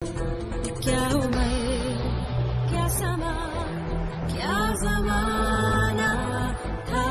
क्या उम्र क्या समा क्या जमाना था।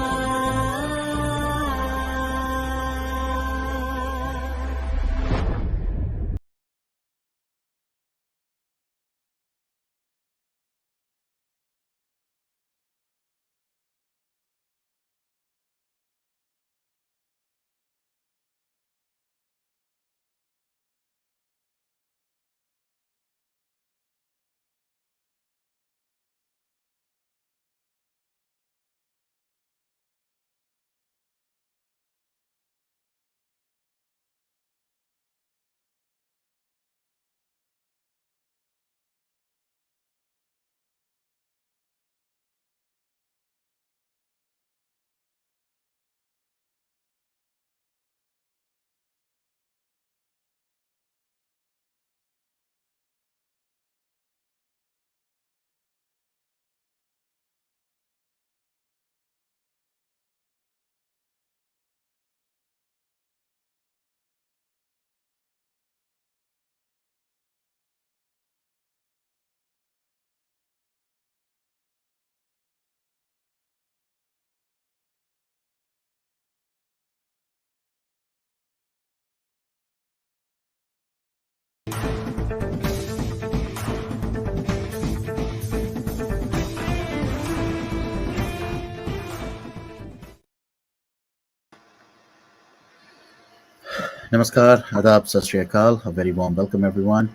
Namaskar, Adab, Sat Shri Akal. A very warm welcome, everyone.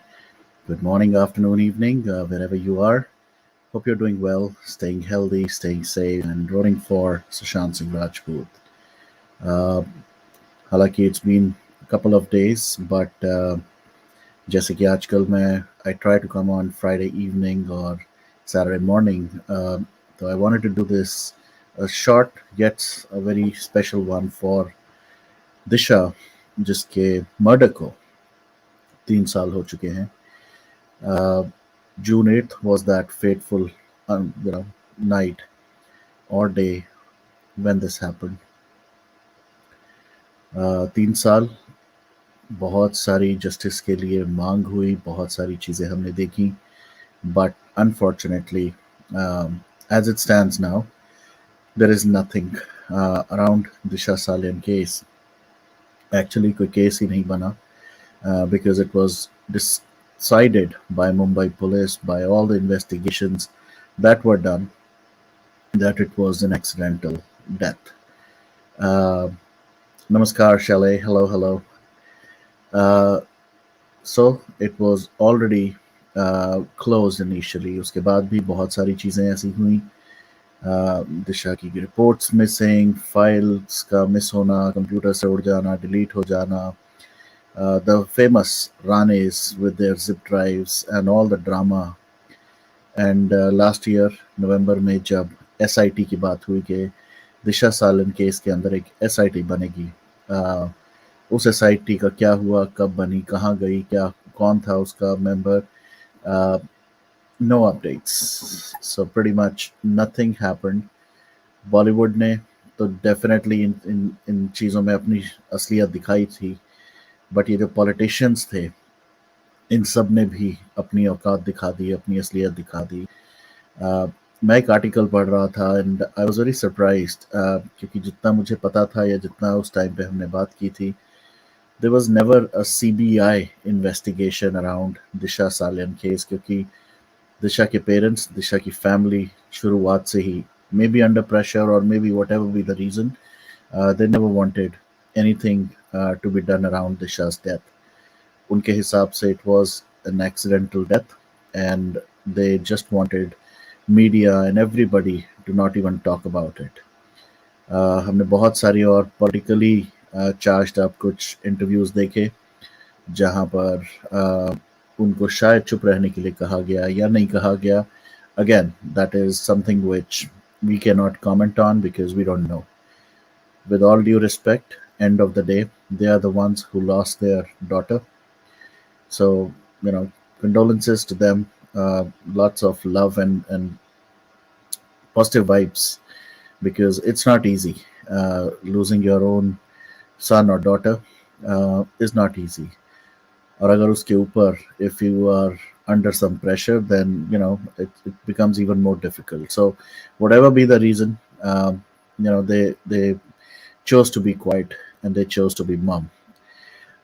Good morning, afternoon, evening, wherever you are. Hope you're doing well, staying healthy, staying safe, and rooting for Sushant Singh Rajput. Uh, हालांकि it's been a couple of days, but जैसे कि आजकल मैं I try to come on Friday evening or Saturday morning. So I wanted to do this a short yet a very special one for दिशा जिसके murder को 3 साल हो चुके हैं. June 8th was that fateful, night or day when this happened. 3 साल बहुत सारी justice के लिए मांग हुई, बहुत सारी चीज़ें हमने देखी, but unfortunately, as it stands now, there is nothing around Disha Salian case. Actually, कोई केस ही नहीं बना because it was decided by Mumbai police, by all the investigations that were done, that it was an accidental death. Uh, Namaskar, Chalet. Hello, hello. Uh, so it was already closed initially. उसके बाद भी बहुत सारी चीज़ें ऐसी हुई. दिशा की reports missing, files का मिस होना, कंप्यूटर से उड़ जाना, डिलीट हो जाना, the famous Ranes with their zip drives and all the drama. And last year November में जब एसआईटी की बात हुई कि दिशा सालन केस के अंदर एक एसआईटी बनेगी, उस एसआईटी का क्या हुआ, कब बनी, कहाँ गई, क्या कौन था उसका member, no updates. So pretty much nothing happened. Bollywood ने तो डेफिनेटली इन चीज़ों में अपनी असलियत दिखाई थी, बट ये जो पॉलिटिशियंस थे इन सब ने भी अपनी औकात दिखा दी, अपनी असलियत दिखा दी. मैं एक आर्टिकल पढ़ रहा था and I was very surprised, क्योंकि जितना मुझे पता था या जितना उस टाइम पे हमने बात की थी, there was never a CBI investigation around Disha Salian case, क्योंकि दिशा के पेरेंट्स, दिशा की फैमिली शुरुआत से ही मे बी अंडर प्रेशर और may be whatever be the reason, they never wanted anything to be done around Disha's death. उनके हिसाब से it was an accidental death and they just wanted media and everybody to not even talk about it. हमने बहुत सारी और politically charged up कुछ interviews देखे जहां पर उनको शायद चुप रहने के लिए कहा गया या नहीं कहा गया. Again, that is something which we cannot comment on because we don't know. With all due respect, end of the day, they are the ones who lost their daughter. So, condolences to them. Lots of love and positive vibes, because it's not easy. Losing your own son or daughter is not easy. और अगर उसके ऊपर if you are under some pressure, then it becomes even more difficult. So whatever be the reason, they chose to be quiet, and they chose to be mum.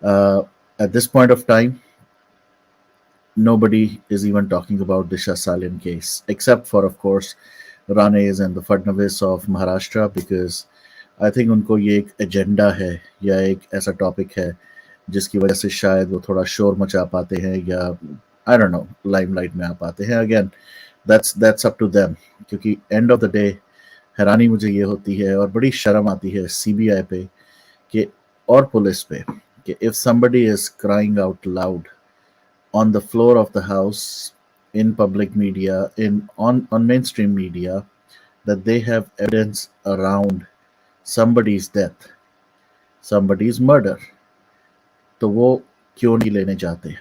uh, at this point of time, nobody is even talking about Disha Salian case, except for, of course, Ranes and the Fadnavis of Maharashtra, because I think उनको ये एक agenda है या एक ऐसा topic है जिसकी वजह से शायद वो थोड़ा शोर मचा पाते हैं, या आई डोंट नो, लाइमलाइट में आ पाते हैं again. That's up to them. क्योंकि एंड ऑफ द डे हैरानी मुझे ये होती है और बड़ी शर्म आती है सीबीआई पे कि और पुलिस पे कि if somebody is crying out loud on the floor of the house, in public media, in on mainstream media, that they have evidence around somebody's death, somebody's murder, तो वो क्यों नहीं लेने जाते?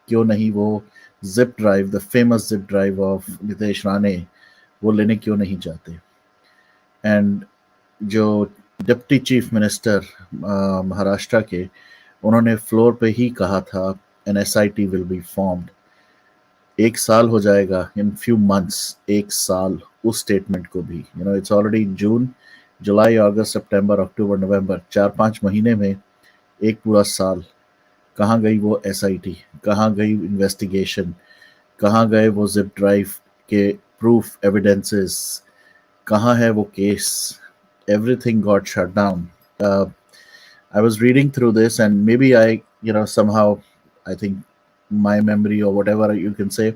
क्यों नहीं वो zip drive, the famous zip drive of Nitesh Rane, वो लेने क्यों नहीं जाते? एंड जो डिप्टी चीफ मिनिस्टर महाराष्ट्र के, उन्होंने फ्लोर पे ही कहा था an SIT will be formed. 1 साल हो जाएगा इन फ्यू मंथ्स, 1 साल उस स्टेटमेंट को भी. इट्स ऑलरेडी जून, जुलाई, अगस्त, सितंबर, अक्टूबर, नवंबर, 4-5 महीने में एक पूरा साल. कहाँ गई वो एसआईटी? कहाँ गई इन्वेस्टिगेशन? कहाँ गए वो जिप ड्राइव के प्रूफ, एविडेंसेस? कहाँ है वो case? Everything got shut down. I was reading through this, and maybe somehow, I think my memory or whatever you can say,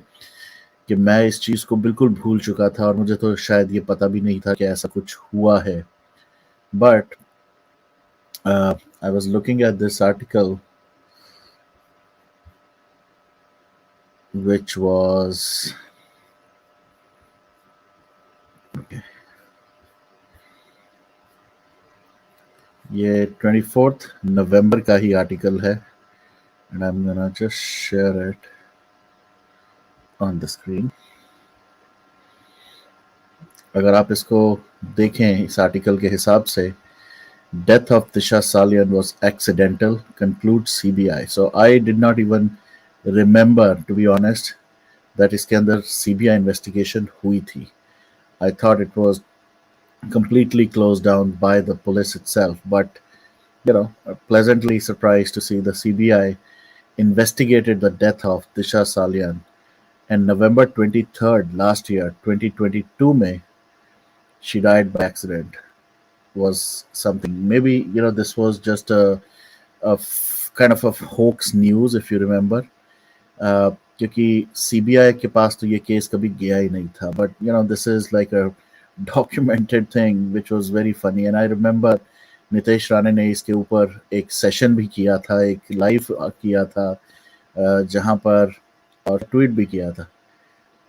कि मैं इस चीज़ को बिल्कुल भूल चुका था और मुझे तो शायद ये पता भी नहीं था कि ऐसा कुछ हुआ है. But I was looking at this article, which was ये 24 नवंबर का ही आर्टिकल है, and I'm gonna just share it on the screen. अगर आप इसको देखें इस आर्टिकल के हिसाब से, death of Disha Salian was accidental, concludes CBI. So I did not even remember, to be honest, that इसके अंदर CBI investigation हुई थी. I thought it was completely closed down by the police itself, but pleasantly surprised to see the CBI investigated the death of Disha Salian, and November 23rd last year, 2022 में she died by accident. Was something, maybe this was just kind of a hoax news, if you remember, क्योंकि CBI के पास तो ये case कभी गया ही नहीं था. But this is like a documented thing which was very funny. And I remember Nitesh Rane ने इसके ऊपर एक सेशन भी किया था, एक लाइव किया था, जहां पर, और ट्वीट भी किया था.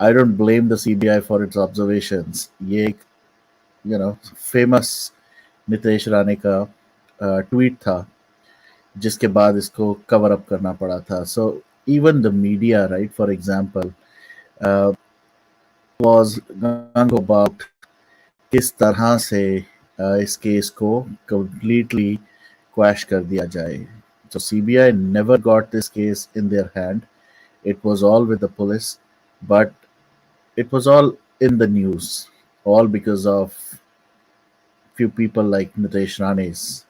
I don't blame the CBI for its observations. ये एक फेमस नितेश राणे का ट्वीट था जिसके बाद इसको कवर अप करना पड़ा था. So even the media, right, for example, was go about किस तरह से इस केस को कंप्लीटली क्वैश कर दिया जाए. So CBI never got this case in their hand. It was all with the police, but it was all in the news, all because of few people like Nitesh Rane's.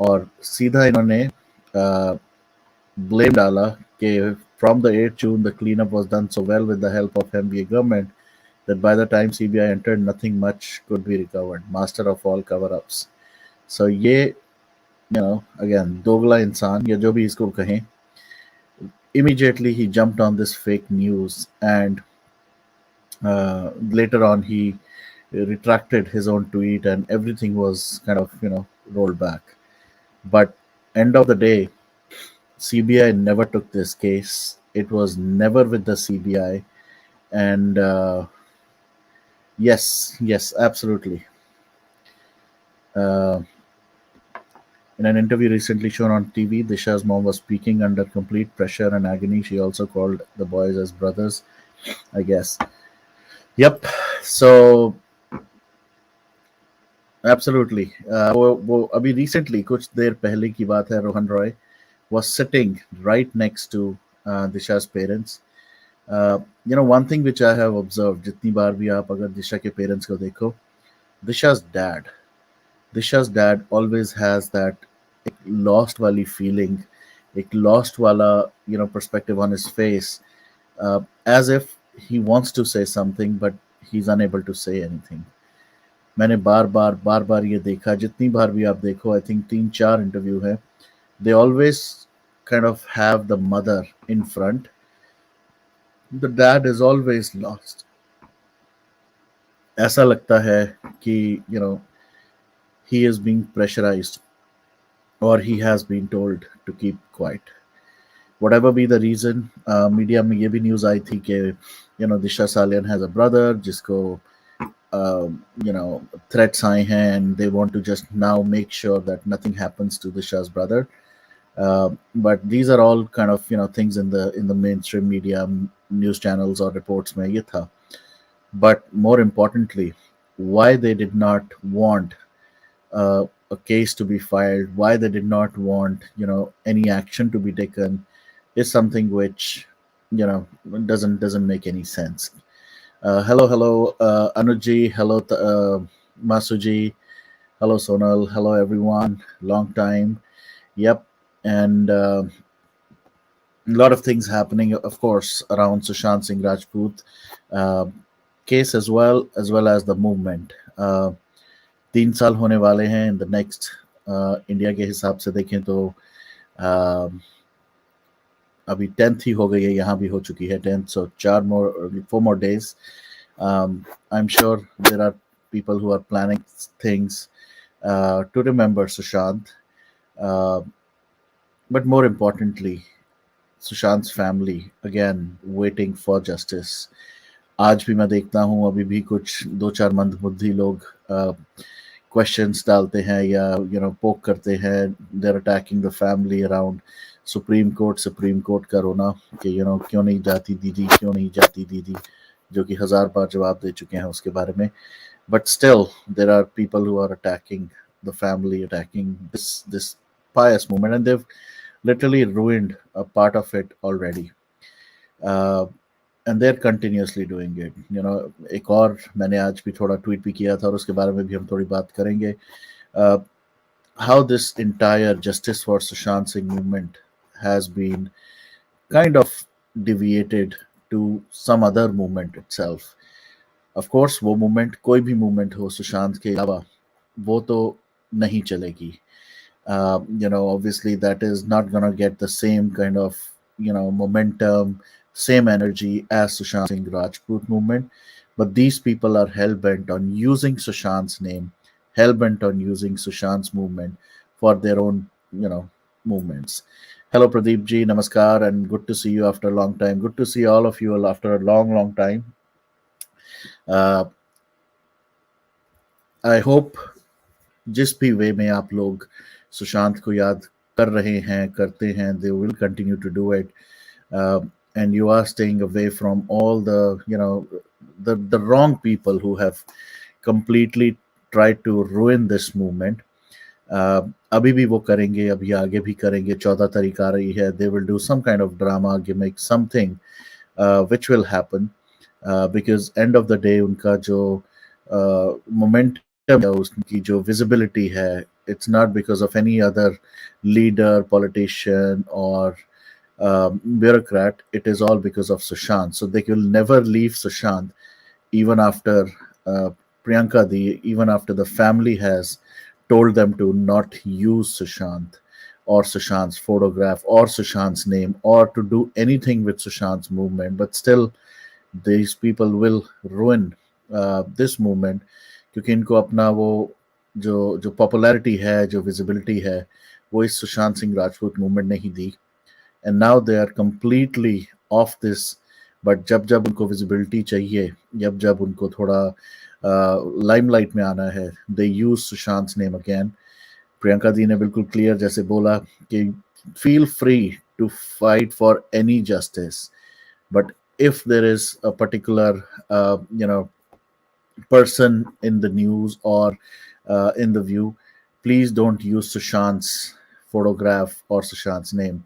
और सीधा इन्होंने blame डाला कि from the 8th June the cleanup was done so well with the help of MBA government that by the time CBI entered nothing much could be recovered. Master of all cover-ups. So ये again दोगला इंसान या जो भी इसको कहें, immediately he jumped on this fake news, and later on he retracted his own tweet and everything was kind of rolled back. But end of the day, CBI never took this case. It was never with the CBI. And yes, absolutely. In an interview recently shown on TV, Disha's mom was speaking under complete pressure and agony. She also called the boys as brothers, I guess. Yep. So absolutely. वो अभी recently, कुछ देर पहले की बात है, Rohan Roy was sitting right next to Disha's parents. One thing which I have observed, जितनी बार भी आप अगर दिशा के parents को देखो, Disha's dad, Disha's dad always has that एक lost वाली feeling, एक lost वाला perspective on his face, as if he wants to say something but he's unable to say anything. मैंने बार बार ये देखा, जितनी बार भी आप देखो, आई थिंक 3-4 इंटरव्यू है, they always kind of have the mother in front. The dad is always lost. ऐसा लगता है कि he is being pressurized or he has been told to keep quiet. Whatever be the reason, media में ये भी news आई थी कि दिशा Salian has a brother जिसको threats आए हैं and they want to just now make sure that nothing happens to Disha's brother. But these are all kind of things in the mainstream media, news channels or reports में ये था. But more importantly, why they did not want a case to be filed, why they did not want any action to be taken, is something which doesn't make any sense. Hello, Anuji. Hello, Masuji. Hello, Sonal. Hello, everyone. Long time. Yep, and a lot of things happening, of course, around Sushant Singh Rajput uh, case as well as the movement. 3 साल होने वाले हैं in the next. India के हिसाब से देखें तो uh, अभी 10th ही हो गई है, यहाँ भी हो चुकी है 10th, so 4 more days. I'm sure there are people who are planning things to remember Sushant, uh, but more importantly, Sushant's family again waiting for justice. आज भी मैं देखता हूँ अभी भी कुछ 2-4 मंदबुद्धि लोग क्वेश्चंस डालते हैं या पोक करते हैं. There attacking the family around supreme court का रोना कि क्यों नहीं जाती दीदी, क्यों नहीं जाती दीदी, जो कि 1000 बार जवाब दे चुके हैं उसके बारे में. But still there are people who are attacking the family, attacking this pious movement, and they've literally ruined a part of it already. And they're continuously doing it. एक और मैंने आज भी थोड़ा ट्वीट भी किया था और उसके बारे में भी हम थोड़ी बात करेंगे. How this entire Justice for Sushant Singh movement has been kind of deviated to some other movement itself. Of course, वो movement कोई भी movement हो सुशांत के अलावा वो तो नहीं चलेगी. Obviously that is not gonna get the same kind of momentum, same energy as Sushant Singh Rajput movement. But these people are hell bent on using Sushant's name, hell bent on using Sushant's movement for their own movements. Hello Pradeep ji, namaskar, and good to see you after a long time. Good to see all of you after a long time. I hope जिस भी वे में आप लोग सुशांत को याद कर रहे हैं, करते हैं, they will continue to do it. And you are staying away from all the wrong people who have completely tried to ruin this movement. अभी भी वो करेंगे, अभी आगे भी करेंगे. 14 तारीख आ रही है. They will do some kind of drama, gimmick, something which will happen because end of the day उनका जो momentum है, उसकी जो visibility है, it's not because of any other leader, politician or bureaucrat. It is all because of Sushant. So they will never leave Sushant even after Priyanka Di, even after the family has told them to not use Sushant or Sushant's photograph or Sushant's name or to do anything with Sushant's movement. But still, these people will ruin this movement क्योंकि इनको अपना वो जो popularity है, जो visibility है, वो इस सुशांत सिंह राजपूत मूवमेंट ने ही दी. And now they are completely off this. But जब उनको विजिबिलिटी चाहिए, जब उनको थोड़ा लाइमलाइट में आना है, they use Sushant name again. Priyanka di ने बिल्कुल क्लियर जैसे बोला कि feel free to fight for any justice, but if there is a particular person in the news or in the view, please don't use Sushant's photograph or Sushant's name.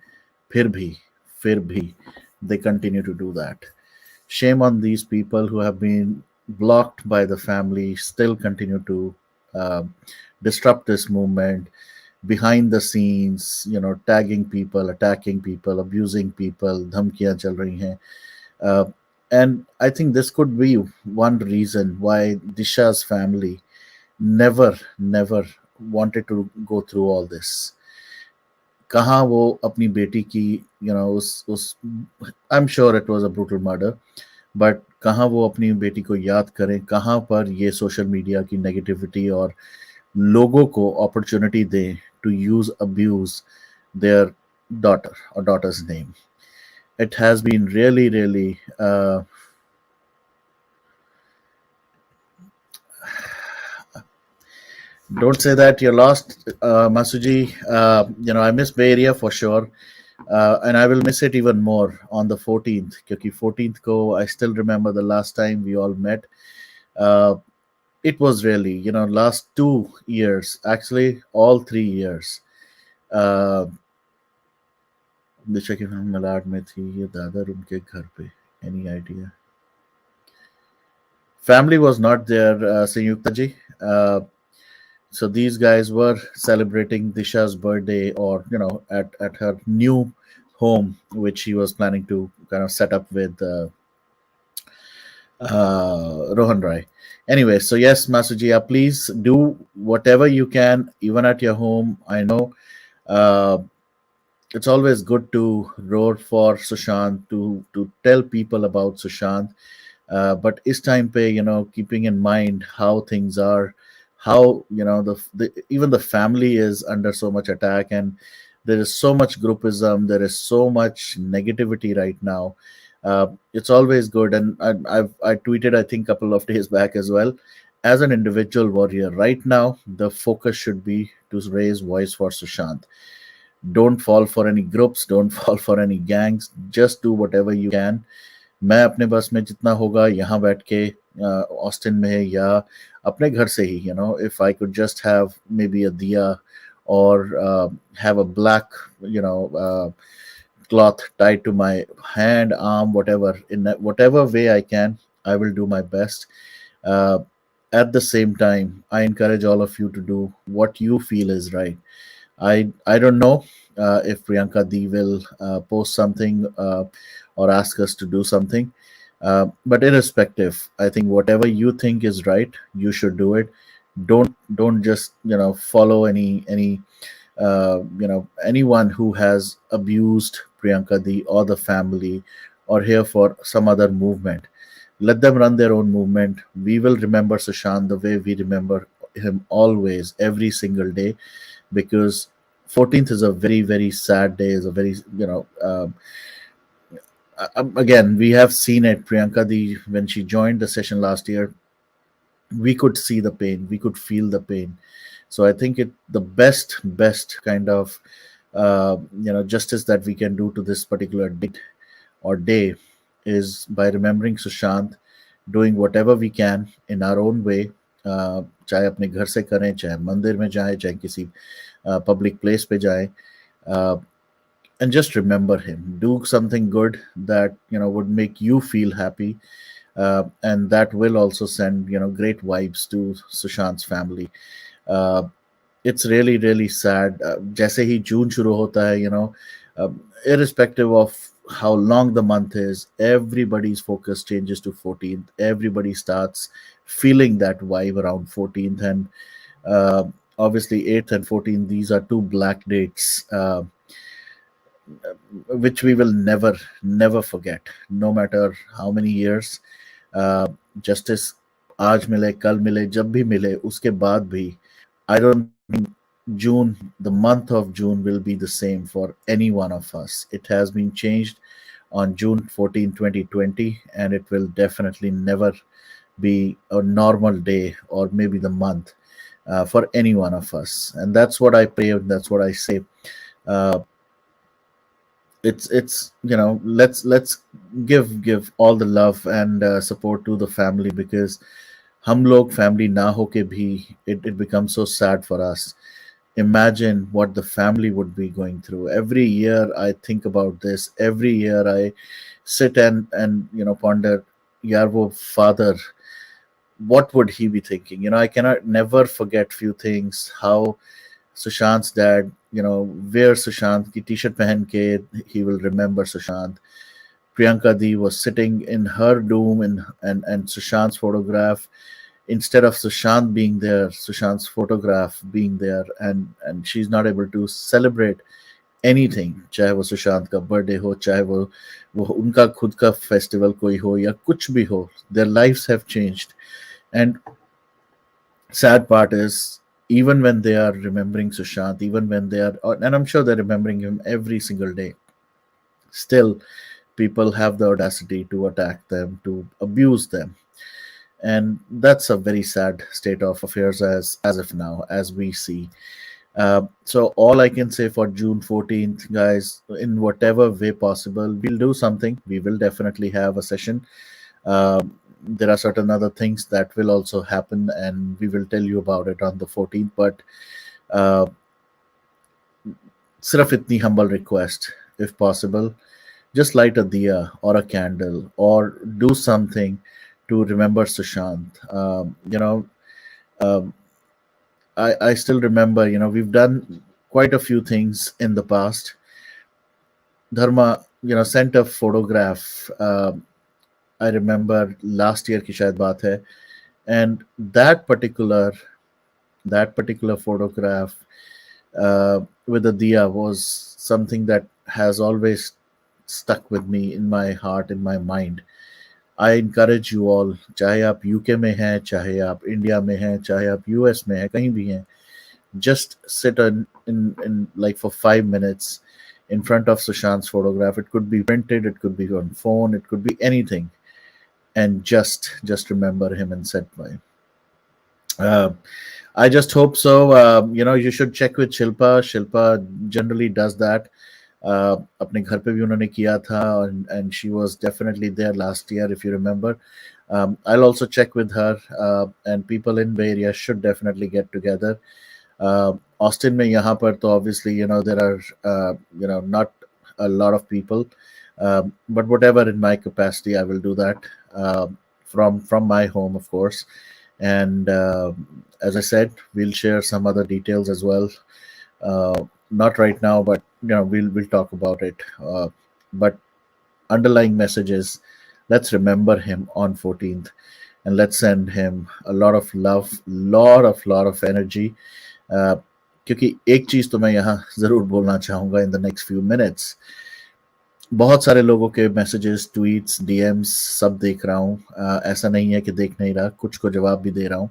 फिर भी, फिर भी, they continue to do that. Shame on these people who have been blocked by the family, still continue to uh, disrupt this movement behind the scenes, tagging people, attacking people, abusing people, धमकियां चल रही हैं. Uh, and I think this could be one reason why Disha's family never wanted to go through all this. कहाँ वो अपनी बेटी की उस I am sure it was a brutal murder, but कहाँ वो अपनी बेटी को याद करें, कहाँ पर ये सोशल मीडिया की नेगेटिविटी और लोगों को अपॉर्चुनिटी दें to use abuse their daughter or daughter's name. It has been really don't say that you're lost, Masuji. I miss Bay Area for sure. And I will miss it even more on the 14th. Because 14th ko, I still remember the last time we all met. Uh, it was really, last 2 years, actually, all 3 years. Uh, दिशा की film Malad में थी, ये दादर उनके घर पे. Any idea? Family was not there, Sanyukta ji. So these guys were celebrating Disha's birthday, or at her new home, which she was planning to kind of set up with Rohan Rai. Anyway, so yes, Masujiya, please do whatever you can, even at your home. I know uh, it's always good to roar for Sushant, to tell people about Sushant. But it's time pay, keeping in mind how things are, how even the family is under so much attack, and there is so much groupism, there is so much negativity right now. It's always good, and I tweeted, I think, a couple of days back as well. As an individual warrior, right now the focus should be to raise voice for Sushant. Don't fall for any groups, don't fall for any gangs, just do whatever you can. मैं अपने बस में जितना होगा यहाँ बैठ के Austin में या अपने घर से ही, if I could just have maybe a diya, or have a black cloth tied to my hand, arm, whatever, in whatever way I can, I will do my best. uh, at the same time, I encourage all of you to do what you feel is right. I don't know if Priyanka D will post something or ask us to do something. But irrespective, I think whatever you think is right, you should do it. Don't just follow any anyone who has abused Priyanka D or the family, or here for some other movement. Let them run their own movement. We will remember Sushant the way we remember him always, every single day, because 14th is a very sad day. Is a very again, we have seen it. Priyanka Di, when she joined the session last year, we could see the pain, we could feel the pain. So I think the best kind of justice that we can do to this particular date or day is by remembering Sushant, doing whatever we can in our own way. चाहे अपने घर से करें, चाहे मंदिर में जाएं, चाहे किसी पब्लिक प्लेस पे जाएं, and just remember him. Do something good that would make you feel happy, and that will also send great vibes to Sushant's family. Uh, it's really sad. जैसे ही जून शुरू होता है, irrespective of how long the month is, everybody's focus changes to 14th. Everybody starts feeling that vibe around 14th, and uh, obviously 8th and 14th, these are two black dates, which we will never forget, no matter how many years. Justice आज मिले, कल मिले, जब भी मिले, उसके बाद भी, I don't think June, the month of June, will be the same for any one of us. It has been changed on June 14, 2020, and it will definitely never be a normal day or maybe the month for any one of us. And that's what I pray, and that's what I say. Uh, it's let's give all the love and support to the family, because हम लोग family ना होके भी, it becomes so sad for us. imagine what the family would be going through. Every year I think about this. Every year I sit and ponder, yaar wo father, what would he be thinking? I cannot never forget few things. How Sushant's dad, wear Sushant ki t-shirt pehen ke, he will remember Sushant. Priyanka Di was sitting in her room and Sushant's photograph, instead of Sushant being there, Sushant's photograph being there, and she's not able to celebrate anything, चाहे वो सुशांत का birthday हो, चाहे वो उनका खुद का festival कोई हो या कुछ भी हो, their lives have changed. And sad part is, even when they are remembering Sushant, even when they are, and I'm sure they're remembering him every single day, still people have the audacity to attack them, to abuse them. And that's a very sad state of affairs as of now, as we see. So all I can say for June 14th, guys, in whatever way possible, we'll do something. We will definitely have a session. There are certain other things that will also happen, and we will tell you about it on the 14th. But uh, sirf itni humble request, if possible, just light a diya or a candle or do something to remember Sushant. Um, I still remember, we've done quite a few things in the past. Dharma, sent a photograph. I remember last year ki shayad baat hai, and that particular photograph with the diya was something that has always stuck with me in my heart, in my mind. I encourage you all, चाहे आप UK में हैं, चाहे आप India में हैं, चाहे आप यूएस में हैं, कहीं भी हैं, just sit in like for 5 minutes in front of Sushant's photograph. It could be printed, it could be on phone, it could be anything, and just remember him and set by. Uh, I just hope so. You should check with Shilpa. Shilpa generally does that. अपने घर पे भी उन्होंने किया था, and she was definitely there last year, if you remember. I'll also check with her, and people in Bay Area should definitely get together. Austin में यहाँ पर तो obviously there are not a lot of people, but whatever in my capacity I will do that, from my home, of course. And as I said, we'll share some other details as well. Not right now, but we'll talk about it. But underlying messages, let's remember him on 14th, and let's send him a lot of love, lot of energy. uh, क्योंकि एक चीज तो मैं यहाँ जरूर बोलना चाहूंगा in the next few minutes. बहुत सारे लोगों के मैसेजेस, ट्वीट्स, डीएम्स सब देख रहा हूँ. ऐसा नहीं है कि देख नहीं रहा, कुछ को जवाब भी दे रहा हूँ.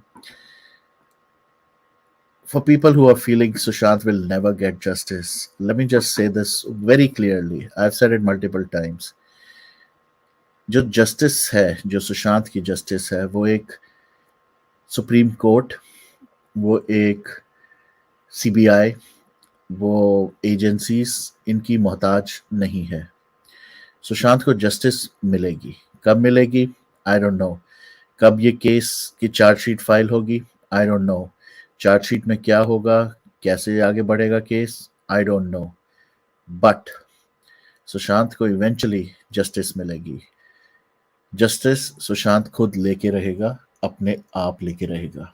For people who are feeling Sushant will never get justice, let me just say this very clearly. I've said it multiple times. जो जस्टिस है, जो सुशांत की जस्टिस है, वो एक सुप्रीम कोर्ट, वो एक सीबीआई, वो एजेंसीज, इनकी मोहताज नहीं है. सुशांत को जस्टिस मिलेगी. कब मिलेगी? I don't know. कब ये केस की चार्जशीट फाइल होगी? I don't know. चार्जशीट में क्या होगा, कैसे आगे बढ़ेगा case? I don't know. But Sushant को इवेंचुअली जस्टिस मिलेगी. जस्टिस सुशांत खुद लेके रहेगा, अपने आप लेके रहेगा.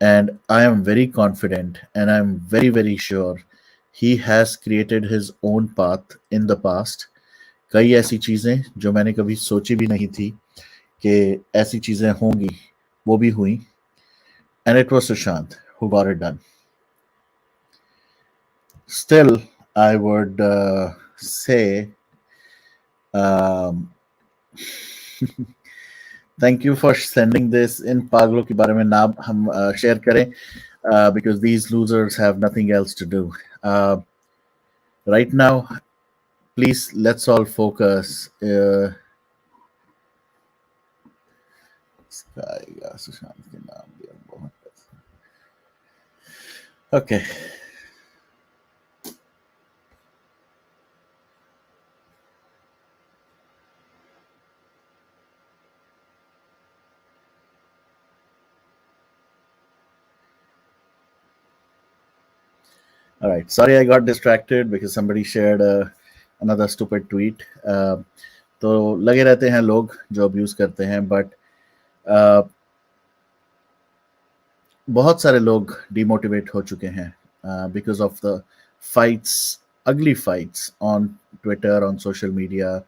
And I am very confident and I'm very, very sure he has created his own path in the past. कई ऐसी चीज़ें जो मैंने कभी सोची भी नहीं थी कि ऐसी चीज़ें होंगी, वो भी हुई. And it was Sushant who got it done. Still, I would say um, thank you for sending this. In पागलों के बारे में ना हम शेयर करें, because these losers have nothing else to do. Right now, please, let's all focus. Sushant के नाम दिया बहुत. Okay. All right. Sorry, I got distracted because somebody shared another stupid tweet. तो लगे रहते हैं लोग जो अब्यूज करते हैं, बट बहुत सारे लोग डिमोटिवेट हो चुके हैं बिकॉज ऑफ द फाइट्स, अगली fights on Twitter, on social media.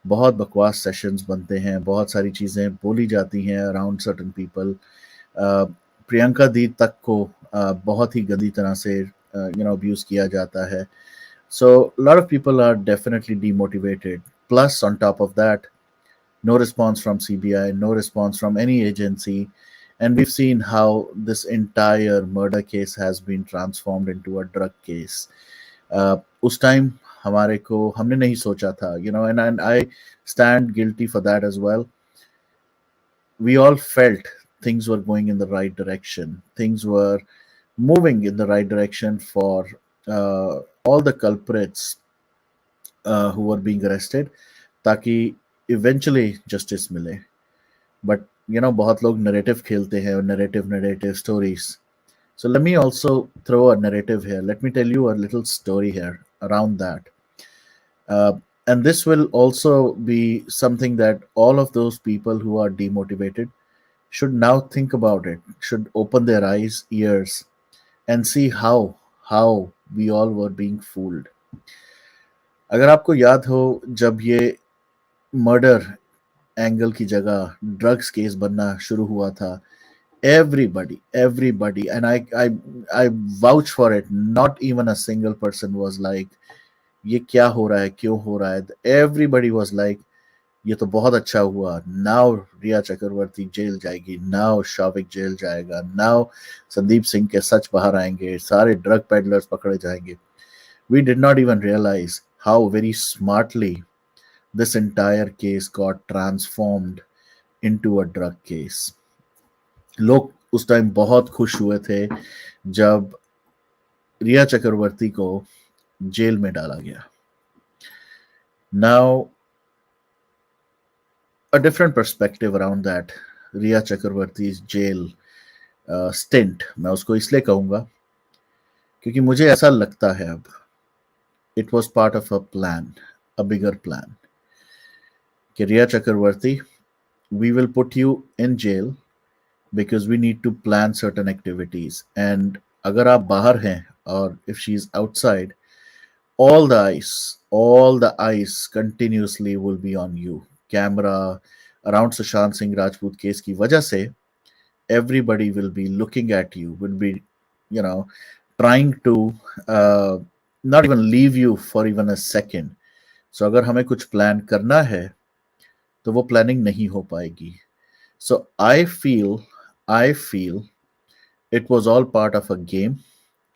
बहुत बकवास सेशंस बनते हैं, बहुत सारी चीज़ें बोली जाती हैं अराउंड सर्टन पीपल. प्रियंका दी तक को बहुत ही गंदी तरह से अब्यूज किया जाता है. So lot of people are definitely demotivated. Plus on top of that, no response from CBI, no response from any agency. And we've seen how this entire murder case has been transformed into a drug case. उस time हमारे को हमने नहीं सोचा था, and I stand guilty for that as well. We all felt things were going in the right direction. Things were moving in the right direction for all the culprits who were being arrested, ताकि eventually justice मिले. But बहुत लोग narrative खेलते हैं, और narrative stories. So let me also throw a narrative here. Let me tell you a little story here around that. And this will also be something that all of those people who are demotivated should now think about it, should open their eyes, ears, and see how we all were being fooled. अगर आपको याद हो, जब ये murder angle की जगह drugs case बनना शुरू हुआ था, everybody, and I vouch for it, not even a single person was like, ये क्या हो रहा है, क्यों हो रहा है. Everybody was like, ये तो बहुत अच्छा हुआ, नाउ रिया चक्रवर्ती जेल जाएगी, नाउ शाविक जेल जाएगा, नाउ संदीप सिंह के सच बाहर आएंगे, सारे ड्रग पेडलर्स पकड़े जाएंगे. We did not even realize how very smartly this entire case got transformed into a drug case. लोग उस टाइम बहुत खुश हुए थे जब रिया चक्रवर्ती को जेल में डाला गया. Now a different perspective around that Rhea Chakraborty जेल स्टिंट, मैं उसको इसलिए कहूंगा क्योंकि मुझे ऐसा लगता है अब it was part of a plan, a bigger plan, कि Rhea Chakraborty, we will put you in jail because we need to plan certain activities. And अगर आप बाहर हैं और if she is outside, all the eyes continuously will be on you. Camera around Sushant Singh Rajput case की वजह से everybody will be looking at you, will be, trying to uh, not even leave you for even a second. So अगर हमें कुछ plan करना है तो वो प्लानिंग नहीं हो पाएगी. So I feel it was all part of a game.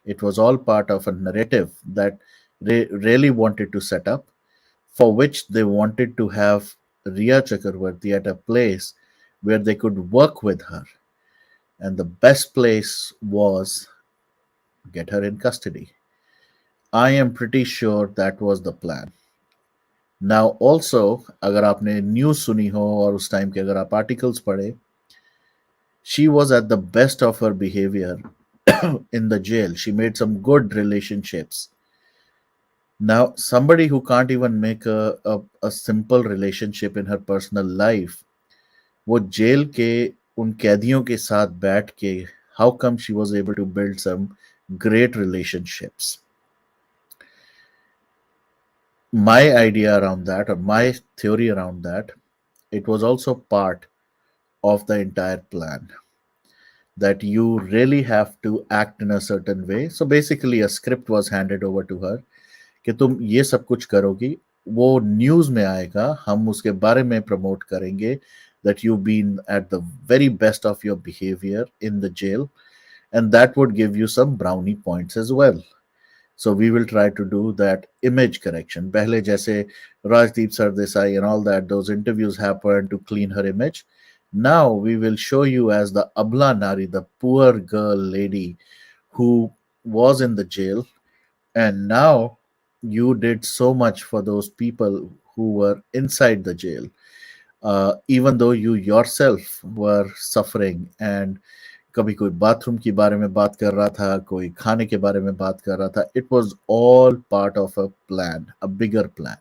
It was all part of a narrative that they really wanted to set up, for which they wanted to have Riya Chakravarti at a place where they could work with her. And the best place was get her in custody. I am pretty sure that was the plan. Now also, अगर आपने news सुनी हो और उस time के अगर आप articles पढ़े, she was at the best of her behavior in the jail. She made some good relationships. Now, somebody who can't even make a simple relationship in her personal life, वो jail के उन कैदियों के साथ बैठ के, how come she was able to build some great relationships? My idea around that, or my theory around that, it was also part of the entire plan, that you really have to act in a certain way. So basically, a script was handed over to her कि तुम ये सब कुछ करोगी, वो news में आएगा, हम उसके बारे में प्रमोट करेंगे that you've been at the very best of your behavior in the jail, and that would give you some brownie points as well. So we will try to do that image correction. पहले जैसे Rajdeep Sardesai and all that, those interviews happened to clean her image. Now we will show you as the Abla Nari, the poor girl lady who was in the jail, and now you did so much for those people who were inside the jail, even though you yourself were suffering and कभी कोई bathroom के बारे में बात कर रहा था, कोई खाने के बारे में बात कर रहा था. It was all part of a plan, a bigger plan.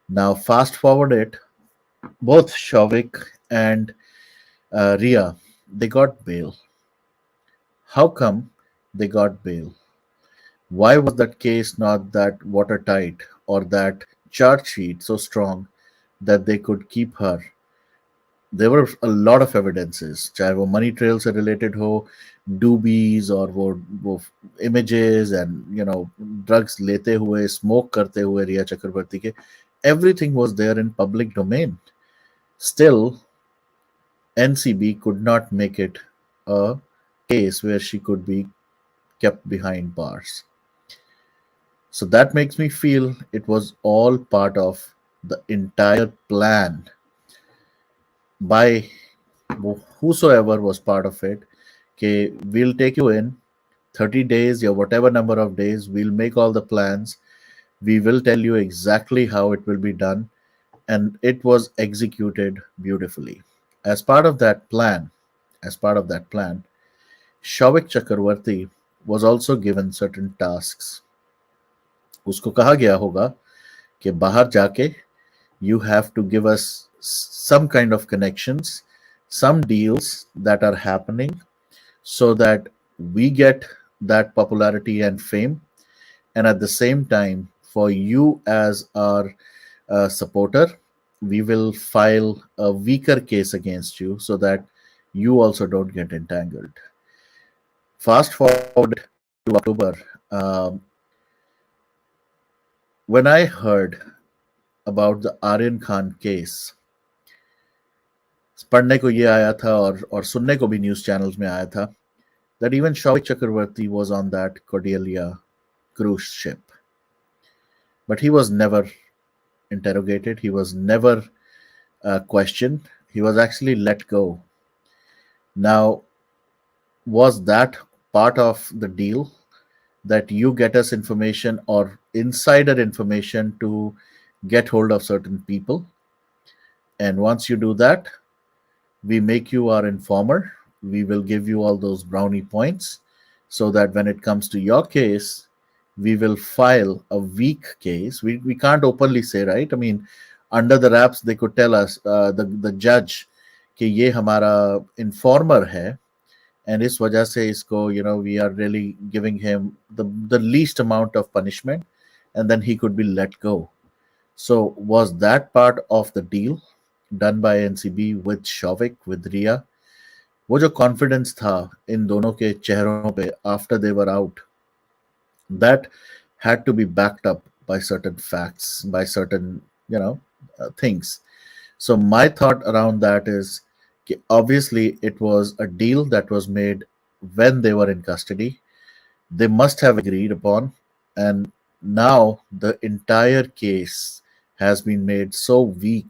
Now fast forward it, both Shavik and Ria, they got bail. How come they got bail? Why was that case not that watertight or that charge sheet so strong that they could keep her? There were a lot of evidences, चाहे वो money trail से related हो, doobies और वो images and drugs लेते हुए, smoke करते हुए रिया चक्रवर्ती के, everything was there in public domain. Still, NCB could not make it a case where she could be kept behind bars. So that makes me feel it was all part of the entire plan by whosoever was part of it. Okay, we'll take you in 30 days or whatever number of days, we'll make all the plans, we will tell you exactly how it will be done, and it was executed beautifully. As part of that plan, as part of that plan, Shavik Chakravarti was also given certain tasks. उसको कहा गया होगा कि बाहर जाके you have to give us some kind of connections, some deals that are happening so that we get that popularity and fame. And at the same time, for you as our supporter, we will file a weaker case against you so that you also don't get entangled. Fast forward to October. When I heard about the Aryan Khan case, पढ़ने को ये आया था और सुनने को भी news channels में आया था that even Shavik Chakravarti was on that Cordelia cruise ship. But he was never interrogated, he was never questioned, he was actually let go. Now, was that part of the deal that you get us information or insider information to get hold of certain people? And once you do that, we make you our informer. We will give you all those brownie points so that when it comes to your case, we will file a weak case. We can't openly say, right? I mean, under the wraps, they could tell us, the judge, कि ये हमारा informer है, and इस वजह से इसको, we are really giving him the least amount of punishment, and then he could be let go. So was that part of the deal done by NCB with Shavik, with Ria? वो जो confidence था इन दोनों के चेहरों पे after they were out, that had to be backed up by certain facts, by certain, things. So my thought around that is, obviously it was a deal that was made when they were in custody. They must have agreed upon, and now the entire case has been made so weak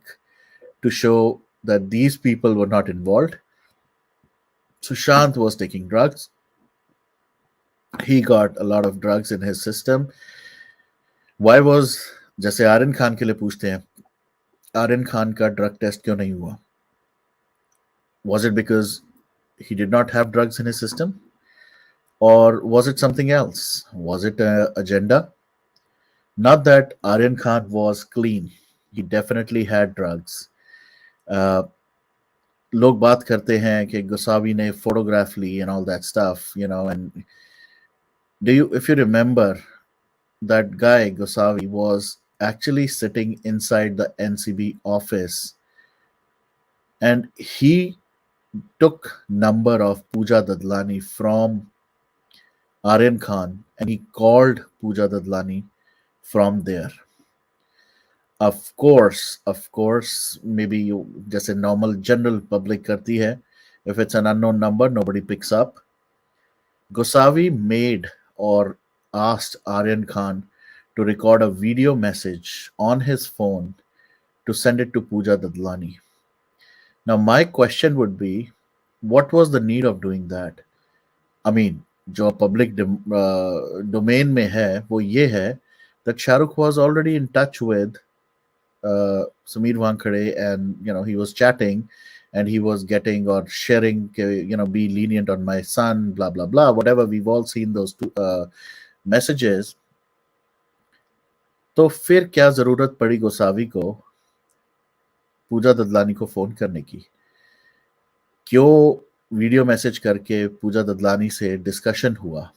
to show that these people were not involved. Sushant was taking drugs. He got a lot of drugs in his system. Why was, जैसे आर्यन खान के लिए पूछते हैं, आर्यन खान का drug test क्यों नहीं हुआ? Was it because he did not have drugs in his system? Or was it something else? Was it an agenda? Not that Aryan Khan was clean. He definitely had drugs. लोग बात करते हैं कि गोसावी ने photograph Lee and all that stuff, and if you remember, that guy Gosavi was actually sitting inside the NCB office, and he took number of Pooja Dadlani from Aryan Khan, and he called Pooja Dadlani from there. Of course, maybe you just a normal general public karti hai. If it's an unknown number, nobody picks up. Gosavi made or asked Aryan Khan to record a video message on his phone to send it to Pooja Dadlani. Now, my question would be, what was the need of doing that? I mean, जो public domain में है, वो ये है that Shahrukh was already in touch with Sameer Wankhede, and he was chatting, and he was getting or sharing, be lenient on my son, blah blah blah, whatever. We've all seen those two messages. तो फिर क्या जरूरत पड़ी गोसावी को पूजा ददलानी को phone करने की? क्यों वीडियो मैसेज करके पूजा ददलानी से डिस्कशन हुआ?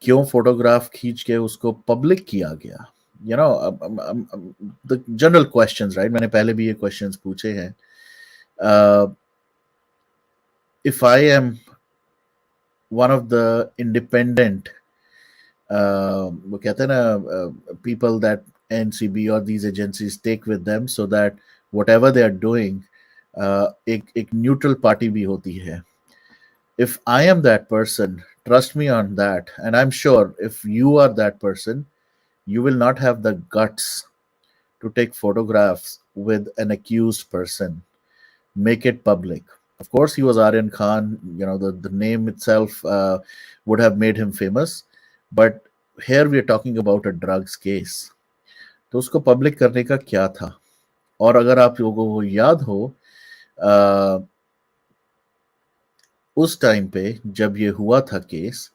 क्यों फोटोग्राफ खींच के उसको पब्लिक किया गया? The general questions, right? मैंने पहले भी ये क्वेश्चंस पूछे हैं. If I am one of the independent, वो कहते हैं ना, people that NCB or these agencies take with them, so that whatever they are doing, एक न्यूट्रल पार्टी भी होती है. If I am that person, trust me on that, and I'm sure if you are that person, you will not have the guts to take photographs with an accused person, make it public. Of course, he was Aryan Khan. The name itself would have made him famous. But here we are talking about a drugs case. तो उसको public करने का क्या था? और अगर आप लोगों को याद हो, उस टाइम पे जब ये हुआ था केस,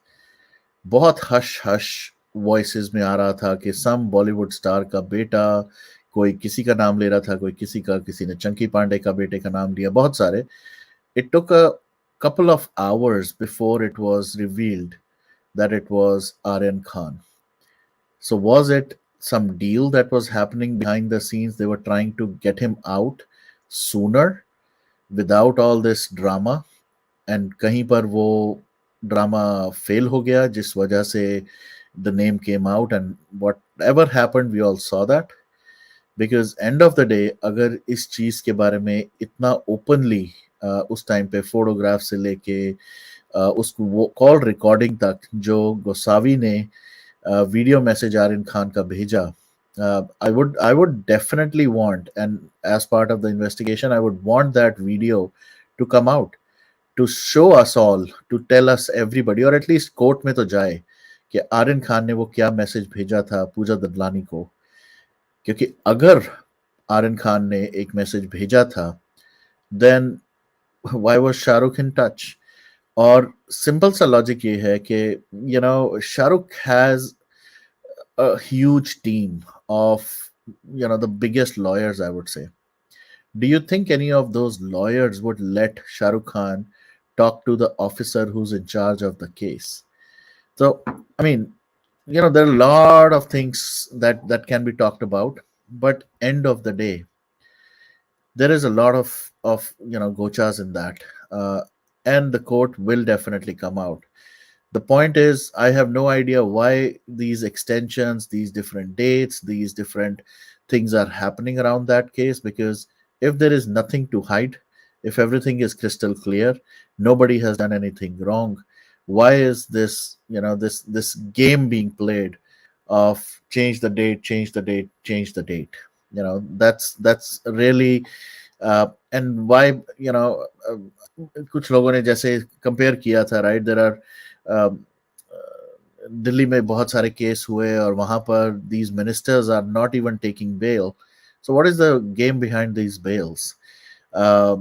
बहुत हश हश वॉइसेस में आ रहा था कि सम बॉलीवुड स्टार का बेटा, कोई किसी का नाम ले रहा था, कोई किसी का, किसी ने चंकी पांडे का बेटे का नाम लिया, बहुत सारे. It took a couple of hours before it was revealed that it was Aryan Khan. So was it some deal that was happening behind the scenes? They were trying to get him out sooner without all this drama, and कहीं पर वो drama fail हो गया जिस वजह से the name came out, and whatever happened, we all saw that. Because end of the day, अगर इस चीज के बारे में इतना ओपनली उस टाइम पे फोटोग्राफ से लेके उसको वो कॉल रिकॉर्डिंग तक जो गोसावी ने वीडियो मैसेज आर्यन खान का भेजा, I would definitely want, and as part of the investigation, I would want that video to come out, to show us all, to tell us everybody, or at least court में तो जाए कि आर्यन खान ने वो क्या message भेजा था पूजा ददलानी को. क्योंकि अगर आर्यन खान ने एक मैसेज भेजा था, then why was Shahrukh in touch? और सिंपल सा लॉजिक ये है कि Shahrukh has a huge team of the biggest lawyers, I would say. Do you think any of those lawyers would let Shah Rukh Khan talk to the officer who's in charge of the case? So, I mean, there are a lot of things that can be talked about, but end of the day, there is a lot of gochas in that, and the court will definitely come out. The point is, I have no idea why these extensions, these different dates, these different things are happening around that case, because if there is nothing to hide, if everything is crystal clear, nobody has done anything wrong, why is this this game being played of change the date, change the date, change the date? That's really, and why, कुछ लोगों ने जैसे compare किया था, right? There are, Delhi में बहुत सारे case हुए और वहां पर these ministers are not even taking bail. So what is the game behind these bails? Uh,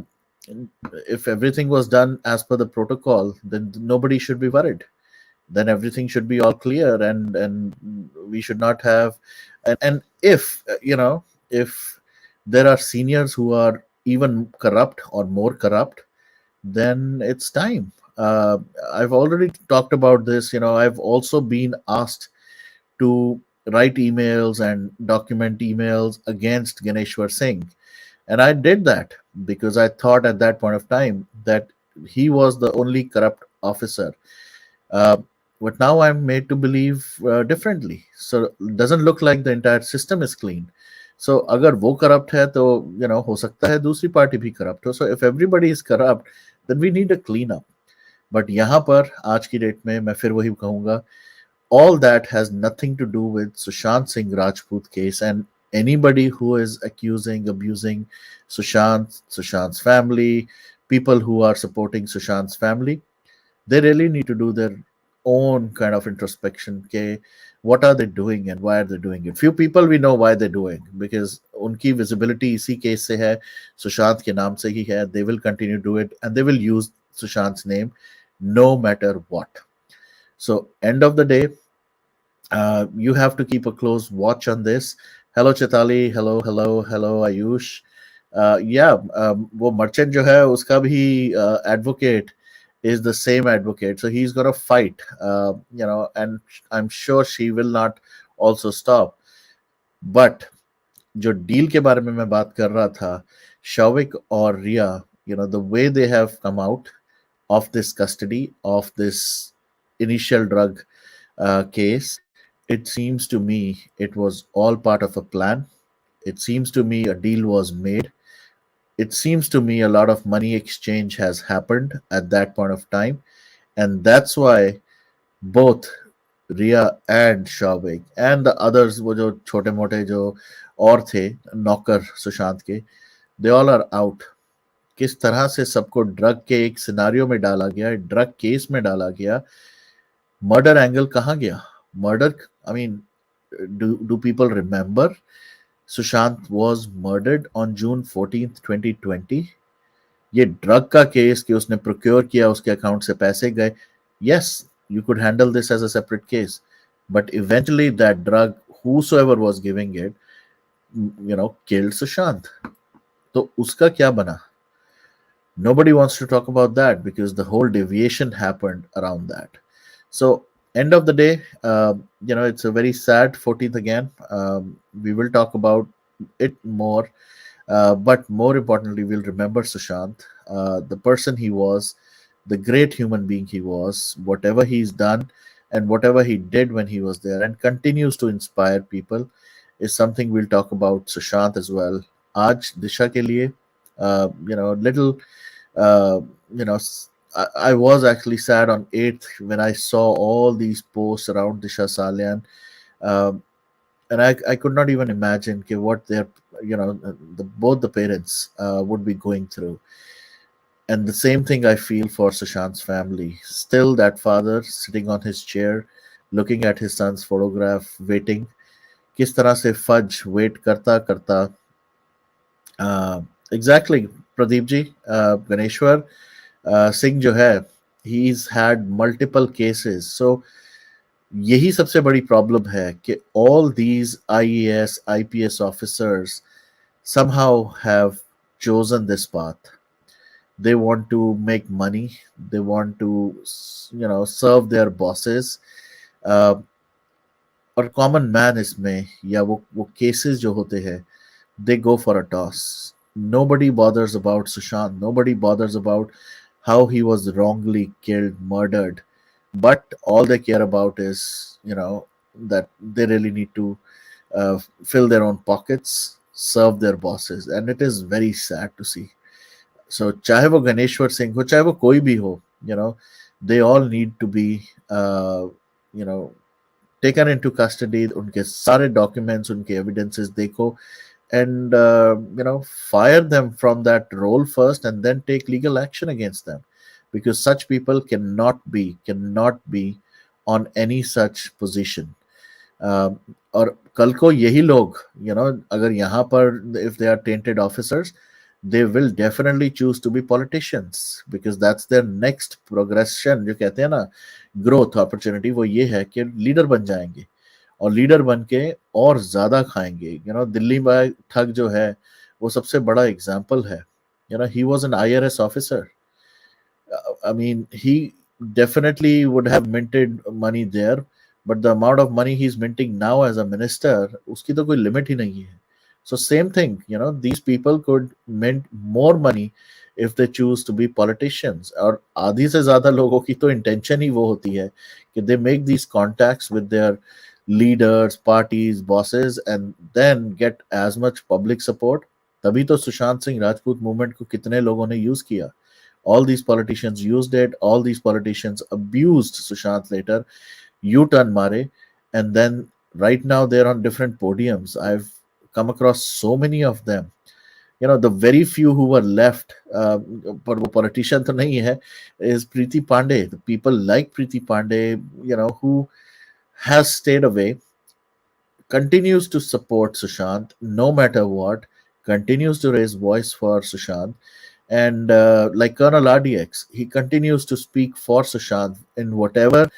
if everything was done as per the protocol, then nobody should be worried. Then everything should be all clear, and we should not have. And if if there are seniors who are even corrupt or more corrupt, then it's time. I've already talked about this. I've also been asked to write emails and document emails against Ganeshwar Singh. And I did that because I thought at that point of time that he was the only corrupt officer. Uh, but now I'm made to believe differently. So it doesn't look like the entire system is clean. So अगर वो corrupt है तो हो सकता है दूसरी party भी corrupt हो. So if everybody is corrupt, then we need a clean up. But यहाँ पर आज की डेट में मैं फिर वही कहूँगा, all that has nothing to do with Sushant Singh Rajput case, and anybody who is accusing, abusing Sushant's family, people who are supporting Sushant's family, they really need to do their own kind of introspection. Okay, what are they doing and why are they doing it? Few people we know why they're doing, because उनकी visibility इसी case से है, सुशांत के नाम से ही है. They will continue to do it and they will use Sushant's name no matter what. So end of the day, you have to keep a close watch on this. Hello Chitali, hello Ayush. Yeah, वो merchant जो है उसका भी advocate is the same advocate, so he's gonna fight, and I'm sure she will not also stop. But जो deal के बारे में मैं बात कर रहा था, शौविक और रिया, the way they have come out of this custody, of this initial drug case, it seems to me it was all part of a plan. It seems to me a deal was made. It seems to me a lot of money exchange has happened at that point of time. And that's why both Ria and Shavik and the others, वो जो छोटे मोटे जो और थे नौकर सुशांत के, they all are out. किस तरह से सबको ड्रग के एक सिनारियो में डाला गया, ड्रग केस में डाला गया, मर्डर एंगल कहाँ गया? Murder, I mean, do people remember Sushant was murdered on June 14th 2020? ये ड्रग का केस कि उसने प्रोक्योर किया, उसके अकाउंट से पैसे गए, yes, you could handle this as a separate case, but eventually that drug, whosoever was giving it, killed Sushant. तो उसका क्या बना? Nobody wants to talk about that because the whole deviation happened around that. So end of the day, it's a very sad 14th again. We will talk about it more, but more importantly, we'll remember Sushant, the person he was, the great human being he was, whatever he's done and whatever he did when he was there and continues to inspire people is something we'll talk about Sushant as well. Aaj Disha ke liye, little, uh, you know, I was actually sad on 8th when I saw all these posts around Disha Salian. Um, and I could not even imagine what their, both the parents would be going through. And the same thing I feel for Sushant's family. Still, that father sitting on his chair, looking at his son's photograph, waiting. किस तरह से fudge wait करता करता, exactly Pradeep ji, Ganeshwar Singh जो है, he's had multiple cases. So यही सबसे बड़ी प्रॉब्लम है कि all these IAS, IPS officers somehow have chosen this path. They want to make money. They want to, serve their bosses. Uh, और कॉमन मैन इसमें या वो केसेस जो होते हैं, they go for a toss. Nobody bothers about Sushant. Nobody bothers about how he was wrongly killed, murdered. But all they care about is, that they really need to fill their own pockets, serve their bosses. And it is very sad to see. So चाहे वो गणेश्वर सिंह हो, चाहे वो कोई भी हो, they all need to be, you know, taken into custody. उनके सारे documents, उनके evidences देखो, and fire them from that role first, and then take legal action against them, because such people cannot be on any such position. और कल को यही लोग, अगर यहाँ पर if they are tainted officers, they will definitely choose to be politicians, because that's their next progression. जो कहते हैं ना growth opportunity, वो ये है कि लीडर बन जाएंगे और लीडर बन के और ज्यादा खाएंगे. दिल्ली में ठग जो है वो सबसे बड़ा एग्जाम्पल है. he was an IRS officer. I mean, he definitely would have minted money there, but the amount of money he's minting now as a minister, उसकी तो कोई लिमिट ही नहीं है. So same thing, these people could mint more money if they choose to be politicians. और आधी से ज्यादा लोगों की तो intention ही वो होती है कि they make these contacts with their leaders, parties, bosses, and then get as much public support. तभी तो सुशांत सिंह राजपूत मूवमेंट को कितने लोगों ने यूज किया. All these politicians used it. All these politicians abused Sushant later. U-turn mare, and then right now they're on different podiums. I've come across so many of them. The very few who were left, पर वो politician तो नहीं है, is Preeti Pandey. The people like Preeti Pandey, who has stayed away, continues to support Sushant no matter what, continues to raise voice for Sushant, and like Colonel RDX, he continues to speak for Sushant in whatever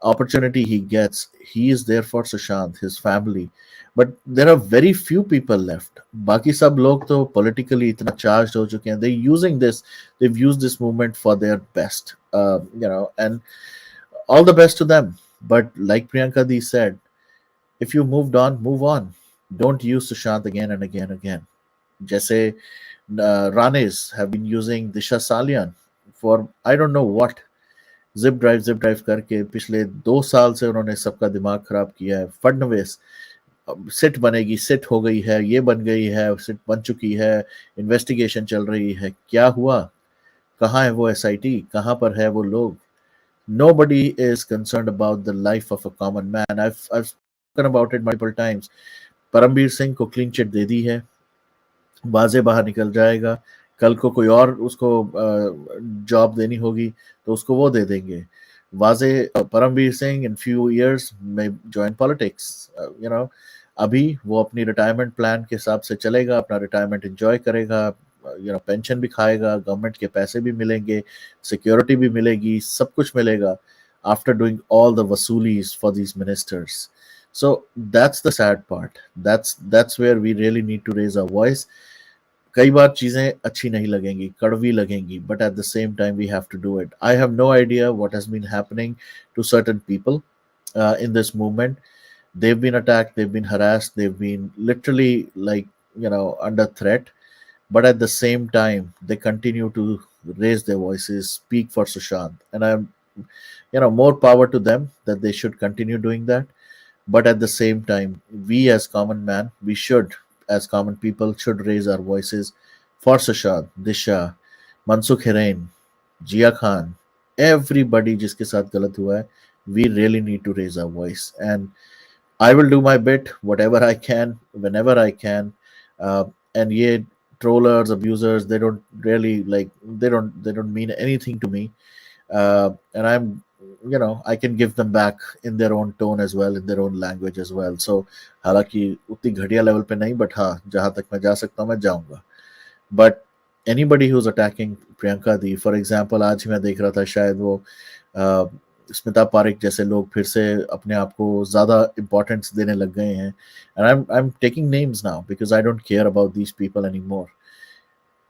opportunity he gets. He is there for Sushant, his family. But there are very few people left. बाकी सब लोग तो politically इतना charged हो चुके हैं. They've used this movement for their best, and all the best to them. But like Priyanka Di said, if you moved on, move on. Don't use Sushant again and again and again. जैसे Ranes have been using Disha Salian for I don't know what. Zip drive करके पिछले 2 साल से उन्होंने सबका दिमाग खराब किया है. फडनवीस सिट बनेगी, सिट हो गई है, ये बन गई है, सिट बन चुकी है, इन्वेस्टिगेशन चल रही है. क्या हुआ? कहाँ है वो एसआईटी? कहाँ पर है वो लोग? Nobody is concerned about the life of a common man. I've spoken about it multiple times. Parambir Singh को क्लीन चिट दे दी है, बाजे बाहर निकल जाएगा. कल को कोई और उसको जॉब देनी होगी तो उसको वो दे देंगे. वाजे Parambir Singh in few years में ज्वाइन पॉलिटिक्स. अभी वो अपनी रिटायरमेंट प्लान के हिसाब से चलेगा, अपना रिटायरमेंट एंजॉय करेगा. पेंशन भी खाएगा, गवर्नमेंट के पैसे भी मिलेंगे, सिक्योरिटी भी मिलेगी, सब कुछ मिलेगा आफ्टर डूइंग ऑल द वसूलीज for these ministers. So that's the sad part. That's where we really need to raise our voice. कई बार चीजें अच्छी नहीं लगेंगी, कड़वी लगेंगी, but at the same time we have to do it. I have no idea what has been happening to certain people in this movement. They've been attacked, they've been harassed, they've been literally like under threat, but at the same time they continue to raise their voices, speak for Sushant, and I'm more power to them that they should continue doing that. But at the same time, we as common man, we should, as common people, should raise our voices for Sushant, Disha, Mansukh Hirain, Jia Khan, everybody जिसके साथ गलत हुआ है. We really need to raise our voice, and I will do my bit, whatever I can, whenever I can. And yeah, trollers, abusers, they don't really they don't mean anything to me. And I can give them back in their own tone as well, in their own language as well. So हालांकि उतनी घटिया level पे नहीं, but हाँ, जहाँ तक मैं जा सकता हूँ मैं जाऊंगा. But anybody who's attacking Priyanka the, for example, आज ही मैं देख रहा था, शायद वो स्मिता पारिक जैसे लोग फिर से अपने आप को ज्यादा इंपॉर्टेंस देने लग गए हैं. And I am taking names now because I don't care about these people any more.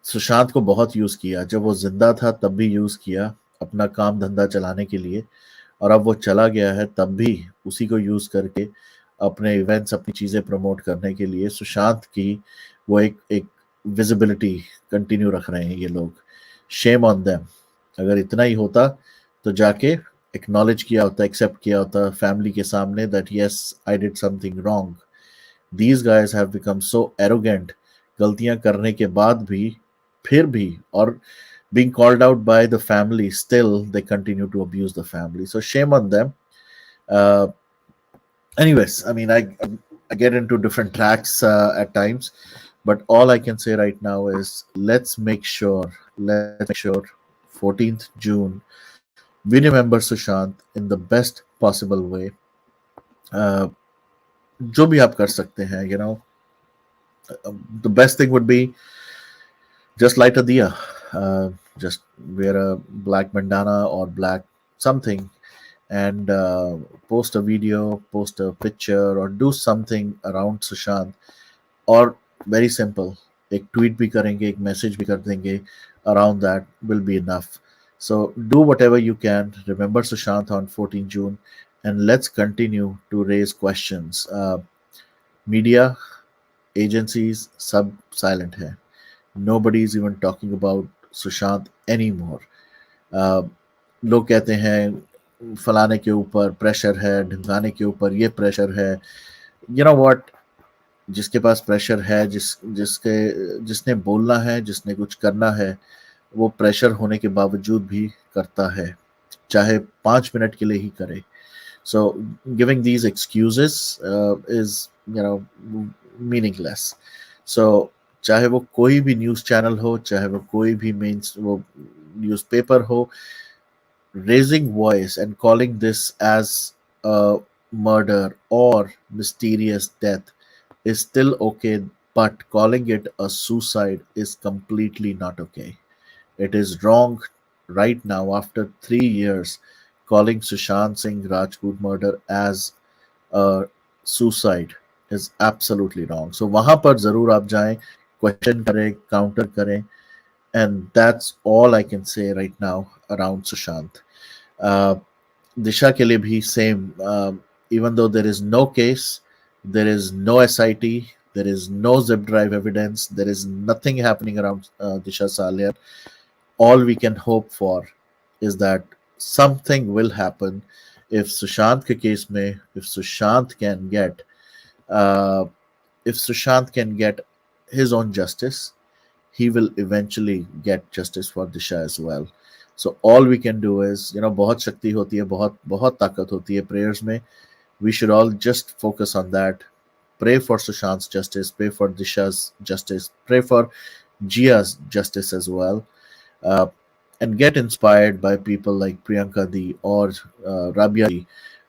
Sushant को बहुत यूज किया, जब वो जिंदा था तब भी यूज किया अपना काम धंधा चलाने के लिए, और अब वो चला गया है तब भी उसी को यूज करके अपने इवेंट्स, अपनी चीजें प्रमोट करने के लिए सुशांत की वो एक विजिबिलिटी कंटिन्यू रख रहे हैं ये लोग. Shame on them. अगर इतना ही होता तो जाके एक्नॉलेज किया होता, एक्सेप्ट किया होता फैमिली के सामने that yes I did something wrong. These guys have become so arrogant, गलतियां करने के बाद भी, फिर भी, और being called out by the family, still they continue to abuse the family. So shame on them. Uh, Anyways, I mean, I get into different tracks at times, but all I can say right now is let's make sure 14th June we remember Sushant in the best possible way. Uh, जो भी आप कर सकते हैं, the best thing would be just light a diya, just wear a black bandana or black something, and post a video, post a picture, or do something around Sushant. और very simple, एक tweet भी करेंगे, एक message भी कर देंगे, around that will be enough. So do whatever you can. Remember Sushant on 14 June, and let's continue to raise questions. Media, agencies, sub silent hai. Nobody is even talking about Sushant anymore. Uh, लोग कहते हैं फलाने के ऊपर pressure है, ढिमकाने के ऊपर ये प्रेशर है. व्हाट, जिसके पास प्रेशर है, जिसने बोलना है, जिसने कुछ करना है, वो प्रेशर होने के बावजूद भी करता है, चाहे 5 मिनट के लिए ही करे. So giving these excuses is meaningless. So चाहे वो कोई भी न्यूज चैनल हो, चाहे वो कोई भी वो न्यूज़पेपर हो, raising voice and calling this as a murder or mysterious death is still okay, but calling it a suicide is completely not okay. It is wrong right now after 3 years calling Sushant Singh Rajput murder as a suicide is absolutely wrong. So वहां पर जरूर आप जाएं, question करें, counter करें, and that's all I can say right now around Sushant. Uh, Disha ke liye bhi same. Even though there is no case, there is no SIT, there is no zip drive evidence, there is nothing happening around Disha Salian. All we can hope for is that something will happen if Sushant ke case mein, uh, if Sushant can get his own justice, he will eventually get justice for Disha as well. So all we can do is, बहुत शक्ति होती है, बहुत बहुत ताकत होती है prayers में. We should all just focus on that. Pray for Sushant's justice, pray for Disha's justice, pray for Jia's justice as well, uh, and get inspired by people like Priyanka Di or Rabia Di,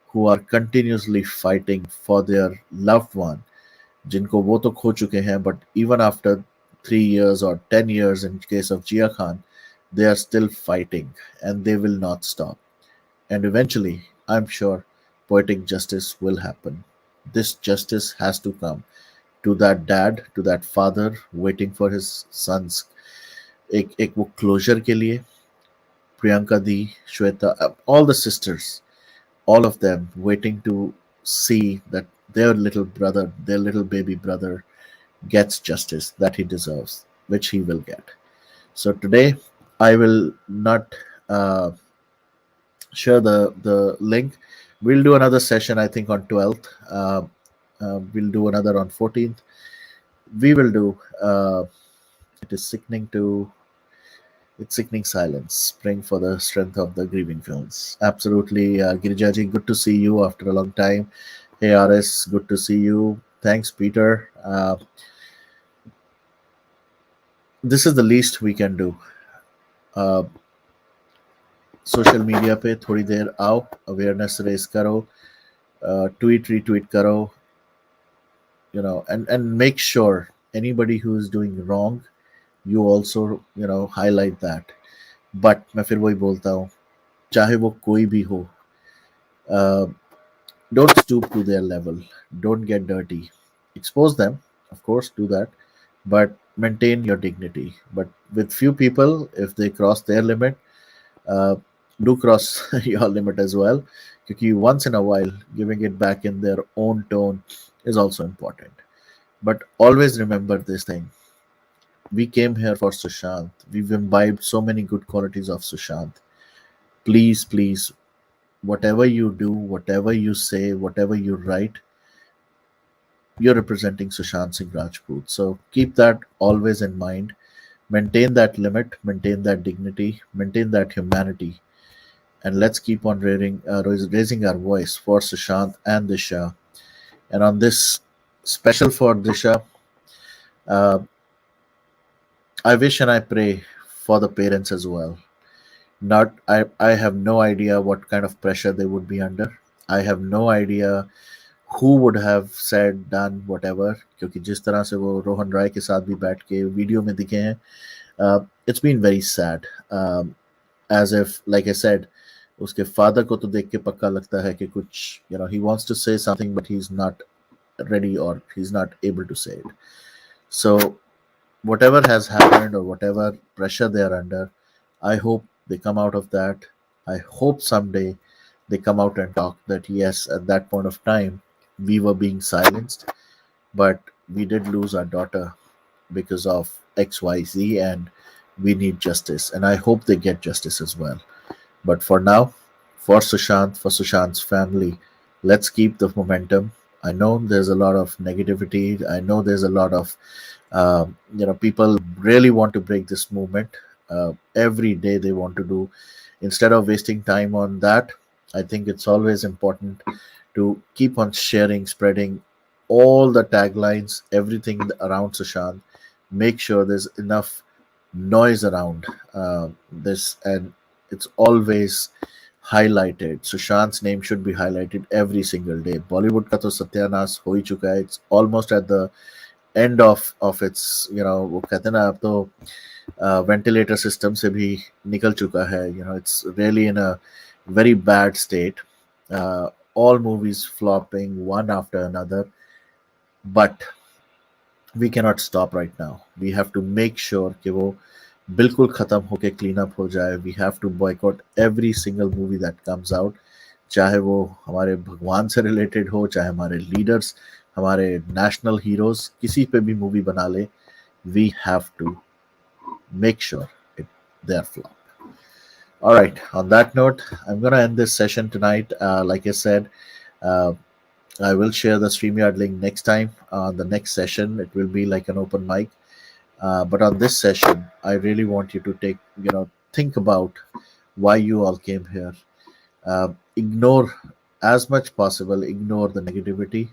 who are continuously fighting for their loved one जिनको वो तो खो चुके हैं, but even after 3 years or 10 years in case of Jia Khan, they are still fighting and they will not stop. And eventually, I'm sure poetic justice will happen. This justice has to come to that dad, to that father waiting for his sons. एक वो closure के लिए Priyanka Di, Shweta, all the sisters, all of them waiting to see that their little brother, their little baby brother, gets justice that he deserves, which he will get. So today, I will not uh, share the link. We'll do another session, I think, on 12th. We'll do another on 14th. We will do. It is sickening to. It's sickening silence, praying for the strength of the grieving films. Absolutely, Girijaji, good to see you after a long time. Hey, RS, good to see you. Thanks, Peter. This is the least we can do. Social media पे थोड़ी देर आओ, awareness raise करो, tweet retweet करो, and make sure anybody who is doing wrong, you also highlight that. But मैं फिर वही बोलता हूँ, चाहे वो कोई भी हो, uh, don't stoop to their level, don't get dirty, expose them, of course, do that, but maintain your dignity. But with few people, if they cross their limit, uh, do cross your limit as well, because once in a while giving it back in their own tone is also important. But always remember this thing: we came here for Sushant, we've imbibed so many good qualities of Sushant. Please, please, whatever you do, whatever you say, whatever you write, you're representing Sushant Singh Rajput. So keep that always in mind. Maintain that limit, maintain that dignity, maintain that humanity, and let's keep on raising our voice for Sushant and Disha. And on this special for Disha, uh, I wish and I pray for the parents as well. Not I have no idea what kind of pressure they would be under. I have no idea who would have said done whatever, क्योंकि जिस तरह से वो रोहन राय के साथ भी बैठ के वीडियो में दिखे हैं, it's been very sad. As if, like I said, उसके फादर को तो देख के पक्का लगता है कि कुछ, he wants to say something but he's not ready or he's not able to say it. So whatever has happened or whatever pressure they are under, I hope they come out of that. I hope someday they come out and talk that yes, at that point of time, we were being silenced, but we did lose our daughter because of XYZ and we need justice. And I hope they get justice as well. But for now, for Sushant, for Sushant's family, let's keep the momentum. I know there's a lot of negativity. I know there's a lot of, people really want to break this movement. Every day they want to do. Instead of wasting time on that, I think it's always important to keep on sharing, spreading all the taglines, everything around Sushant. Make sure there's enough noise around this, and it's always highlighted. Sushant's name should be highlighted every single day. Bollywood का तो सत्यानाश हो ही चुका है. It's almost at the end of its, वो कहते हैं ना, अब तो वेंटिलेटर सिस्टम से भी निकल चुका है. It's really in a very bad state. All movies flopping one after another, but we cannot stop right now. We have to make sure कि वो बिल्कुल ख़त्म होके क्लीन अप हो जाए. We have to boycott every single movie that comes out, चाहे वो हमारे भगवान से रिलेटेड हो, चाहे हमारे लीडर्स, हमारे नेशनल हीरोज किसी पे भी मूवी बना ले. We have to make sure they're flop. All right. On that note, I'm gonna end this session tonight. Like I said, uh, I will share the StreamYard link next time. On the next session, it will be like an open mic. But on this session, I really want you to think about why you all came here. Ignore as much possible. Ignore the negativity.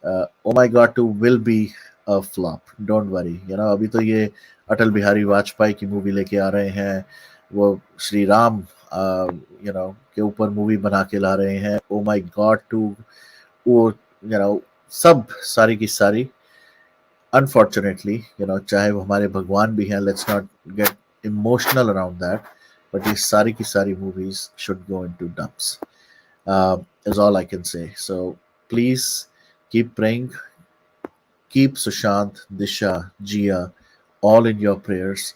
Oh my God 2 will be a flop. Don't worry. अभी तो ये अटल बिहारी वाजपेयी की movie लेके आ रहे हैं. वो श्री राम के ऊपर मूवी बना के ला रहे हैं. Oh my God 2 वो सब सारी की सारी, अनफॉर्चुनेटली चाहे वो हमारे भगवान भी हैं, let's not get emotional around that, but ये सारी की सारी movies should go into dumps, is all I can say. So please keep praying, keep Sushant, Disha, Jia all in your prayers.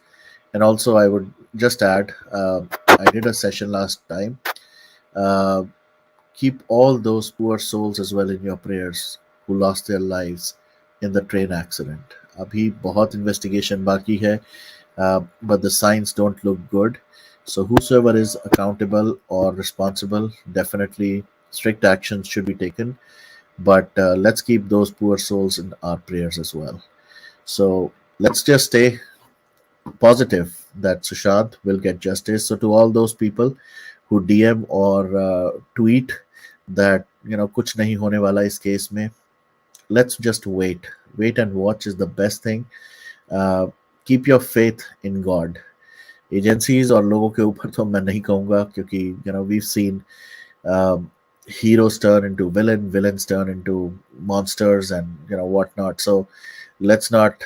And also I would just add, I did a session last time. uh, Keep all those poor souls as well in your prayers who lost their lives in the train accident. अभी बहुत investigation बाकी है, but the signs don't look good. So whosoever is accountable or responsible, definitely strict actions should be taken. But let's keep those poor souls in our prayers as well. So let's just stay positive that Sushant will get justice. So to all those people who DM or tweet that कुछ नहीं होने वाला इस case में, let's just wait and watch is the best thing. Keep your faith in God. Agencies और लोगों के ऊपर तो मैं नहीं कहूँगा, क्योंकि we've seen heroes turn into villains turn into monsters and whatnot. So let's not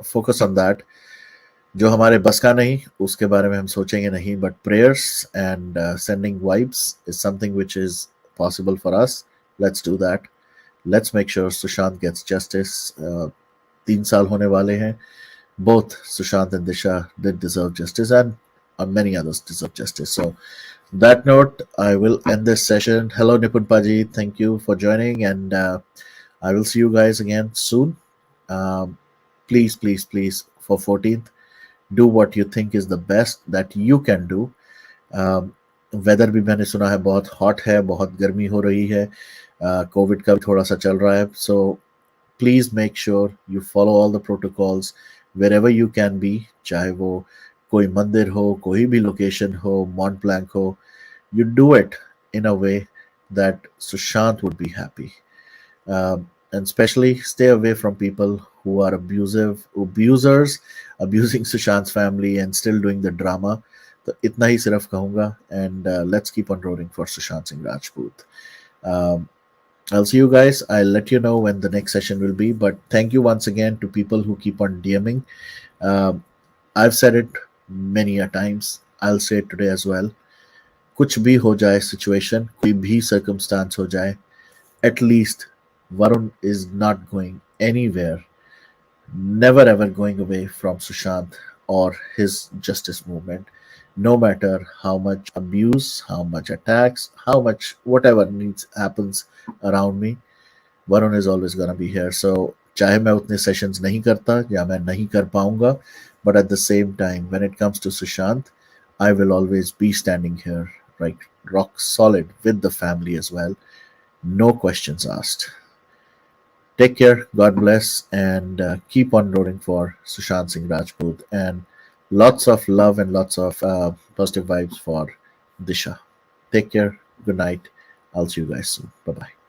focus on that. जो हमारे बस का नहीं उसके बारे में हम सोचेंगे नहीं, but prayers and sending vibes is something which is possible for us. Let's do that. Let's make sure Sushant gets justice. 3 साल होने वाले हैं. Both Sushant and Disha did deserve justice, and many others deserve justice. So that note, I will end this session. Hello Nipun Paji, thank you for joining, and I will see you guys again soon. Please for 14th, do what you think is the best that you can do. Weather भी मैंने सुना है बहुत hot है, बहुत गर्मी हो रही है, कोविड का भी थोड़ा सा चल रहा है. So please make sure you follow all the protocols wherever you can be, चाहे वो कोई मंदिर हो, कोई भी लोकेशन हो, मॉन्ट ब्लैंक हो, you do it in a way that Sushant would be happy. And especially stay away from people who are abusers, abusing Sushant's family and still doing the drama. तो इतना ही सिर्फ कहूँगा, and let's keep on rooting for Sushant Singh Rajput. I'll see you guys. I'll let you know when the next session will be. But thank you once again to people who keep on DMing. I've said it many a times. I'll say it today as well. कुछ भी हो जाए situation, कोई भी circumstance हो जाए, at least Varun is not going anywhere, never ever going away from Sushant or his justice movement. No matter how much abuse, how much attacks, how much whatever needs happens around me, Varun is always gonna be here. So चाहे मैं उतने sessions नहीं करता या मैं नहीं कर पाऊंगा, but at the same time, when it comes to Sushant, I will always be standing here, right, rock solid with the family as well. No questions asked. Take care, God bless, and keep on rooting for Sushant Singh Rajput. And lots of love and lots of positive vibes for Disha. Take care. Good night. I'll see you guys soon. Bye bye.